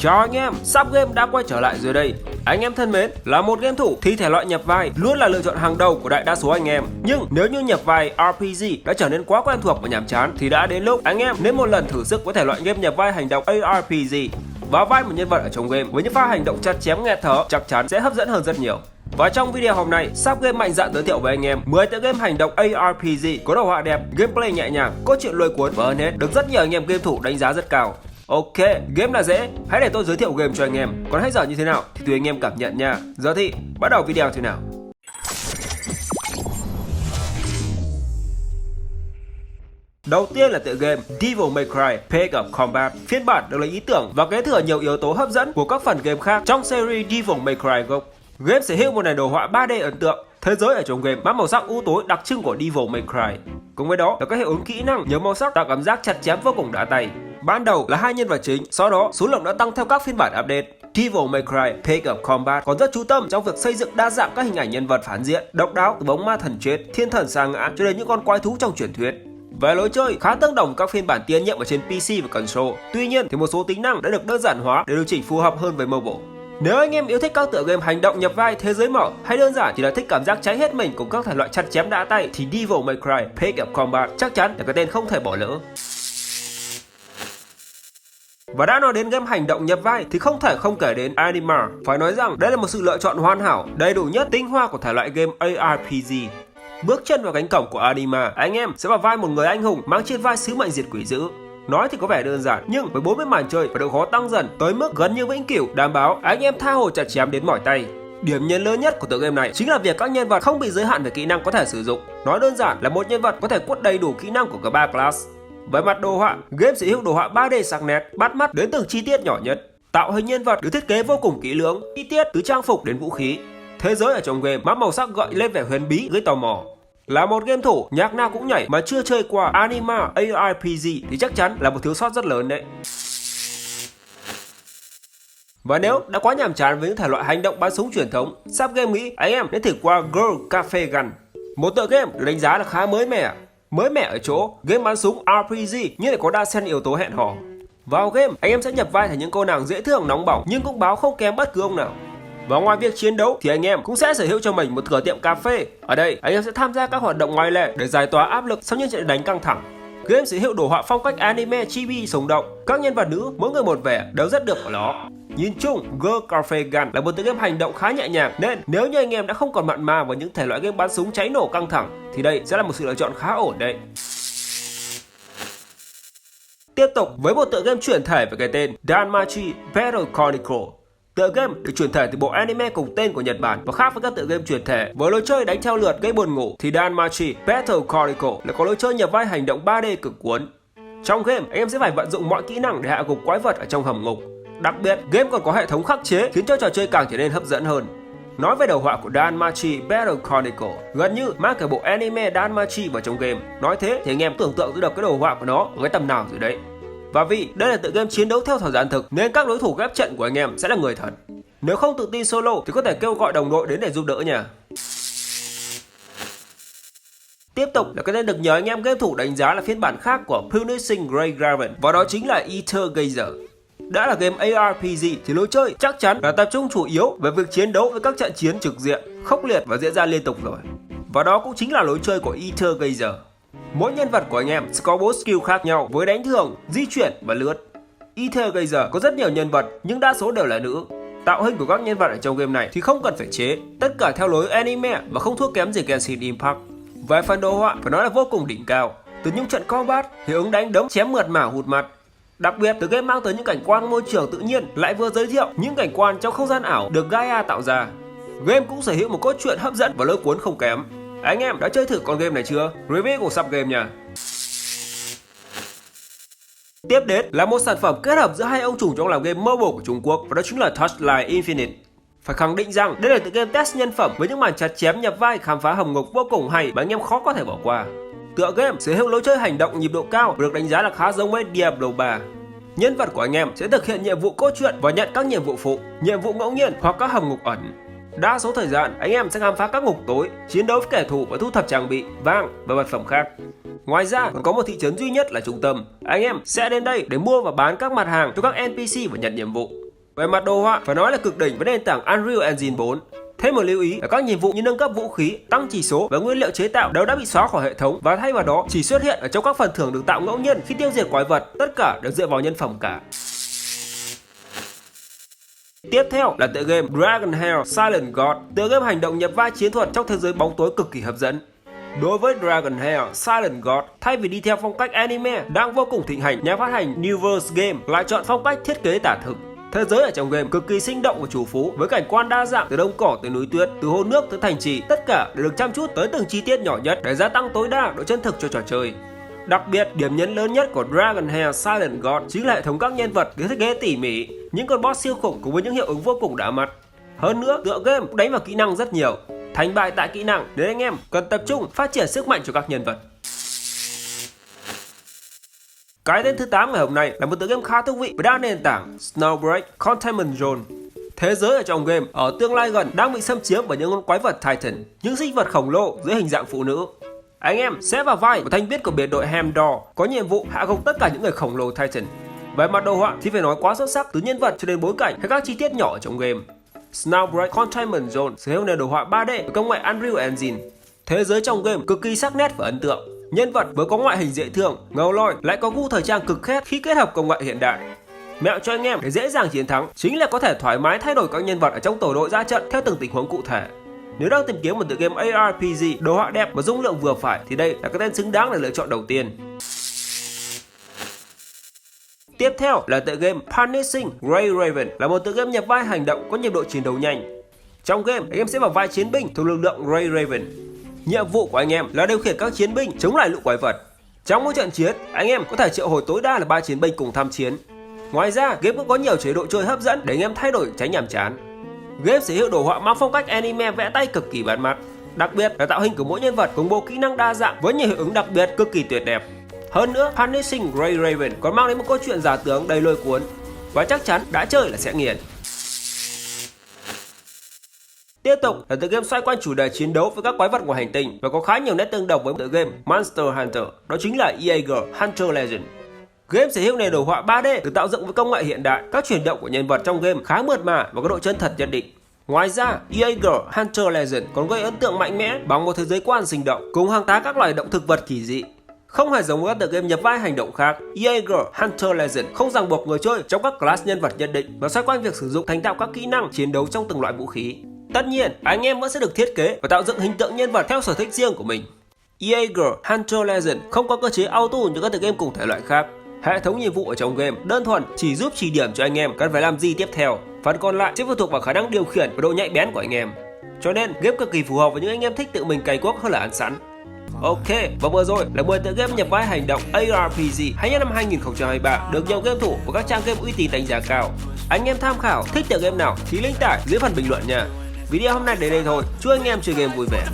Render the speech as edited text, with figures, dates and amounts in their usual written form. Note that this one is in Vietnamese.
Chào anh em, Sub Game đã quay trở lại rồi đây. Anh em thân mến, là một game thủ thì thể loại nhập vai luôn là lựa chọn hàng đầu của đại đa số anh em. Nhưng nếu như nhập vai RPG đã trở nên quá quen thuộc và nhàm chán thì đã đến lúc anh em nên một lần thử sức với thể loại game nhập vai hành động ARPG. Và vai một nhân vật ở trong game với những pha hành động chặt chém nghẹt thở chắc chắn sẽ hấp dẫn hơn rất nhiều. Và trong video hôm nay, Sub Game mạnh dạn giới thiệu với anh em 10 tựa game hành động ARPG có đồ họa đẹp, gameplay nhẹ nhàng, cốt truyện lôi cuốn và hơn hết được rất nhiều anh em game thủ đánh giá rất cao. Ok, game là dễ, hãy để tôi giới thiệu game cho anh em. Còn hay dở như thế nào thì tùy anh em cảm nhận nha. Giờ thì bắt đầu video thế nào. Đầu tiên là tựa game Devil May Cry Page of Combat. Phiên bản được lấy ý tưởng và kế thừa nhiều yếu tố hấp dẫn của các phần game khác trong series Devil May Cry gốc. Game sở hữu một nền đồ họa 3D ấn tượng. Thế giới ở trong game mang màu sắc u tối đặc trưng của Devil May Cry. Cùng với đó là các hiệu ứng kỹ năng nhiều màu sắc tạo cảm giác chặt chém vô cùng đã tay. Ban đầu là hai nhân vật chính, sau đó số lượng đã tăng theo các phiên bản update. Devil May Cry Page of Combat còn rất chú tâm trong việc xây dựng đa dạng các hình ảnh nhân vật phản diện, độc đáo từ bóng ma thần chết, thiên thần sa ngã cho đến những con quái thú trong truyền thuyết. Về lối chơi khá tương đồng với các phiên bản tiên nhiệm ở trên PC và console. Tuy nhiên thì một số tính năng đã được đơn giản hóa để điều chỉnh phù hợp hơn với mobile. Nếu anh em yêu thích các tựa game hành động nhập vai thế giới mở hay đơn giản chỉ là thích cảm giác cháy hết mình cùng các thể loại chặt chém đã tay thì Devil May Cry Page of Combat chắc chắn là cái tên không thể bỏ lỡ. Và đã nói đến game hành động nhập vai thì không thể không kể đến Anima. Phải nói rằng đây là một sự lựa chọn hoàn hảo, đầy đủ nhất tinh hoa của thể loại game ARPG. Bước chân vào cánh cổng của Anima, anh em sẽ vào vai một người anh hùng mang trên vai sứ mệnh diệt quỷ dữ. Nói thì có vẻ đơn giản, nhưng với 40 màn chơi và độ khó tăng dần tới mức gần như vĩnh cửu, đảm bảo anh em tha hồ chặt chém đến mỏi tay. Điểm nhấn lớn nhất của tựa game này chính là việc các nhân vật không bị giới hạn về kỹ năng có thể sử dụng. Nói đơn giản là một nhân vật có thể quất đầy đủ kỹ năng của cả ba class. Về mặt đồ họa, game sở hữu đồ họa 3D sắc nét, bắt mắt đến từng chi tiết nhỏ nhất. Tạo hình nhân vật được thiết kế vô cùng kỹ lưỡng, chi tiết từ trang phục đến vũ khí. Thế giới ở trong game mang màu sắc gợi lên vẻ huyền bí gây tò mò. Là một game thủ, nhạc nào cũng nhảy mà chưa chơi qua Anima ARPG thì chắc chắn là một thiếu sót rất lớn đấy. Và nếu đã quá nhàm chán với những thể loại hành động bắn súng truyền thống, Sub Game nghĩ anh em nên thử qua Girl Cafe Gun. Một tựa game được đánh giá là khá mới mẻ. Mới mẻ ở chỗ, game bắn súng RPG nhưng lại có đa xen yếu tố hẹn hò. Vào game, anh em sẽ nhập vai thành những cô nàng dễ thương nóng bỏng nhưng cũng báo không kém bất cứ ông nào. Và ngoài việc chiến đấu thì anh em cũng sẽ sở hữu cho mình một cửa tiệm cà phê. Ở đây, anh em sẽ tham gia các hoạt động ngoài lề để giải tỏa áp lực sau những trận đánh căng thẳng. Game sở hữu đồ họa phong cách anime chibi sống động. Các nhân vật nữ mỗi người một vẻ đều rất được ở nó. Nhìn chung, Girl Cafe Gun là một tựa game hành động khá nhẹ nhàng nên nếu như anh em đã không còn mặn mà với những thể loại game bắn súng cháy nổ căng thẳng thì đây sẽ là một sự lựa chọn khá ổn đấy. Tiếp tục với một tựa game chuyển thể với cái tên Danmachi Battle Chronicle. Tựa game được chuyển thể từ bộ anime cùng tên của Nhật Bản và khác với các tựa game chuyển thể với lối chơi đánh theo lượt gây buồn ngủ thì Danmachi Battle Chronicle lại có lối chơi nhập vai hành động 3D cực cuốn. Trong game, anh em sẽ phải vận dụng mọi kỹ năng để hạ gục quái vật ở trong hầm ngục. Đặc biệt, game còn có hệ thống khắc chế khiến cho trò chơi càng trở nên hấp dẫn hơn. Nói về đầu họa của Danmachi Battle Chronicle, gần như mang cả bộ anime Danmachi vào trong game. Nói thế thì anh em tưởng tượng được cái đầu họa của nó ở cái tầm nào rồi đấy. Và vì đây là tựa game chiến đấu theo thời gian thực nên các đối thủ ghép trận của anh em sẽ là người thật. Nếu không tự tin solo thì có thể kêu gọi đồng đội đến để giúp đỡ nha. Tiếp tục là cái tên được nhiều anh em game thủ đánh giá là phiên bản khác của Punishing Grey Graven và đó chính là Ether Gazer. Đã là game ARPG thì lối chơi chắc chắn là tập trung chủ yếu về việc chiến đấu với các trận chiến trực diện, khốc liệt và diễn ra liên tục rồi. Và đó cũng chính là lối chơi của Ether Gazer. Mỗi nhân vật của anh em sẽ có 4 skill khác nhau với đánh thường, di chuyển và lướt. Ether Gazer có rất nhiều nhân vật nhưng đa số đều là nữ. Tạo hình của các nhân vật ở trong game này thì không cần phải chế, tất cả theo lối anime mà không thua kém gì Genshin Impact. Về phần đồ họa phải nói là vô cùng đỉnh cao, từ những trận combat, hiệu ứng đánh đấm chém mượt mà hụt mặt. Đặc biệt từ game mang tới những cảnh quan môi trường tự nhiên lại vừa giới thiệu những cảnh quan trong không gian ảo được Gaia tạo ra. Game cũng sở hữu một cốt truyện hấp dẫn và lôi cuốn không kém. Anh em đã chơi thử con game này chưa? Review của Sub Game nha. Tiếp đến là một sản phẩm kết hợp giữa hai ông chủ trong làm game mobile của Trung Quốc và đó chính là Touchline Infinite. Phải khẳng định rằng đây là tựa game test nhân phẩm với những màn chặt chém nhập vai khám phá hầm ngục vô cùng hay mà anh em khó có thể bỏ qua. Tựa game sở hữu lối chơi hành động nhịp độ cao và được đánh giá là khá giống với Diablo 3. Nhân vật của anh em sẽ thực hiện nhiệm vụ cốt truyện và nhận các nhiệm vụ phụ, nhiệm vụ ngẫu nhiên hoặc các hầm ngục ẩn. Đa số thời gian anh em sẽ khám phá các ngục tối, chiến đấu với kẻ thù và thu thập trang bị, vàng và vật phẩm khác. Ngoài ra còn có một thị trấn duy nhất là trung tâm. Anh em sẽ đến đây để mua và bán các mặt hàng cho các NPC và nhận nhiệm vụ. Về mặt đồ họa phải nói là cực đỉnh với nền tảng Unreal Engine 4. Thêm một lưu ý là các nhiệm vụ như nâng cấp vũ khí, tăng chỉ số và nguyên liệu chế tạo đều đã bị xóa khỏi hệ thống và thay vào đó chỉ xuất hiện ở trong các phần thưởng được tạo ngẫu nhiên khi tiêu diệt quái vật, tất cả đều dựa vào nhân phẩm cả. Tiếp theo là tựa game Dragonheir Silent God, tựa game hành động nhập vai chiến thuật trong thế giới bóng tối cực kỳ hấp dẫn. Đối với Dragonheir Silent God, thay vì đi theo phong cách anime đang vô cùng thịnh hành, nhà phát hành Newverse Game lại chọn phong cách thiết kế tả thực. Thế giới ở trong game cực kỳ sinh động và chủ phú với cảnh quan đa dạng từ đồng cỏ tới núi tuyết, từ hồ nước tới thành trì, tất cả đều được chăm chút tới từng chi tiết nhỏ nhất để gia tăng tối đa độ chân thực cho trò chơi. Đặc biệt, điểm nhấn lớn nhất của Dragonheir Silent God chính là hệ thống các nhân vật được thiết kế tỉ mỉ, những con boss siêu khủng cùng với những hiệu ứng vô cùng đã mắt. Hơn nữa, tựa game cũng đánh vào kỹ năng rất nhiều. Thành bại tại kỹ năng nên anh em cần tập trung phát triển sức mạnh cho các nhân vật. Cái tên thứ 8 ngày hôm nay là một tựa game khá thú vị với đa nền tảng Snowbreak Containment Zone. Thế giới ở trong game ở tương lai gần đang bị xâm chiếm bởi những con quái vật Titan, những sinh vật khổng lồ dưới hình dạng phụ nữ. Anh em sẽ vào vai một thành viên của biệt đội Hamdor có nhiệm vụ hạ gục tất cả những người khổng lồ Titan. Về mặt đồ họa thì phải nói quá xuất sắc, từ nhân vật cho đến bối cảnh hay các chi tiết nhỏ ở trong game. Snowbreak Containment Zone sở hữu nền đồ họa 3D với công nghệ Unreal Engine. Thế giới trong game cực kỳ sắc nét và ấn tượng. Nhân vật với có ngoại hình dễ thương, ngầu lôi lại có gu thời trang cực khét khi kết hợp công nghệ hiện đại. Mẹo cho anh em để dễ dàng chiến thắng chính là có thể thoải mái thay đổi các nhân vật ở trong tổ đội ra trận theo từng tình huống cụ thể. Nếu đang tìm kiếm một tựa game ARPG đồ họa đẹp và dung lượng vừa phải thì đây là cái tên xứng đáng để lựa chọn đầu tiên. Tiếp theo là tựa game Punishing Grey Raven, là một tựa game nhập vai hành động có nhịp độ chiến đấu nhanh. Trong game, anh em sẽ vào vai chiến binh thuộc lực lượng Grey Raven. Nhiệm vụ của anh em là điều khiển các chiến binh chống lại lũ quái vật. Trong mỗi trận chiến, anh em có thể triệu hồi tối đa là 3 chiến binh cùng tham chiến. Ngoài ra, game cũng có nhiều chế độ chơi hấp dẫn để anh em thay đổi tránh nhàm chán. Game sở hữu đồ họa mang phong cách anime vẽ tay cực kỳ bắt mắt. Đặc biệt là tạo hình của mỗi nhân vật cùng bộ kỹ năng đa dạng với nhiều hiệu ứng đặc biệt cực kỳ tuyệt đẹp. Hơn nữa, Punishing Grey Raven còn mang đến một câu chuyện giả tưởng đầy lôi cuốn và chắc chắn đã chơi là sẽ nghiền. Tiếp tục là tựa game xoay quanh chủ đề chiến đấu với các quái vật ngoài hành tinh và có khá nhiều nét tương đồng với tựa game Monster Hunter, đó chính là Jaeger Hunter Legend. Game sở hữu nền đồ họa 3D được tạo dựng với công nghệ hiện đại, các chuyển động của nhân vật trong game khá mượt mà và có độ chân thật nhất định. Ngoài ra, Jaeger Hunter Legend còn gây ấn tượng mạnh mẽ bằng một thế giới quan sinh động cùng hàng tá các loài động thực vật kỳ dị. Không hề giống với các tựa game nhập vai hành động khác, Jaeger Hunter Legend không ràng buộc người chơi trong các class nhân vật nhất định và xoay quanh việc sử dụng thành thạo các kỹ năng chiến đấu trong từng loại vũ khí. Tất nhiên, anh em vẫn sẽ được thiết kế và tạo dựng hình tượng nhân vật theo sở thích riêng của mình. Jaeger Hunter Legend không có cơ chế auto như các tựa game cùng thể loại khác. Hệ thống nhiệm vụ ở trong game đơn thuần chỉ giúp chỉ điểm cho anh em cần phải làm gì tiếp theo. Phần còn lại sẽ phụ thuộc vào khả năng điều khiển và độ nhạy bén của anh em. Cho nên game cực kỳ phù hợp với những anh em thích tự mình cày cuốc hơn là ăn sẵn. Ok, và vừa rồi là 10 tựa game nhập vai hành động ARPG hay nhất năm 2023 được nhiều game thủ của các trang game uy tín đánh giá cao. Anh em tham khảo thích tựa game nào thì link tải dưới phần bình luận nha. Video hôm nay đến đây thôi, chúc anh em chơi game vui vẻ.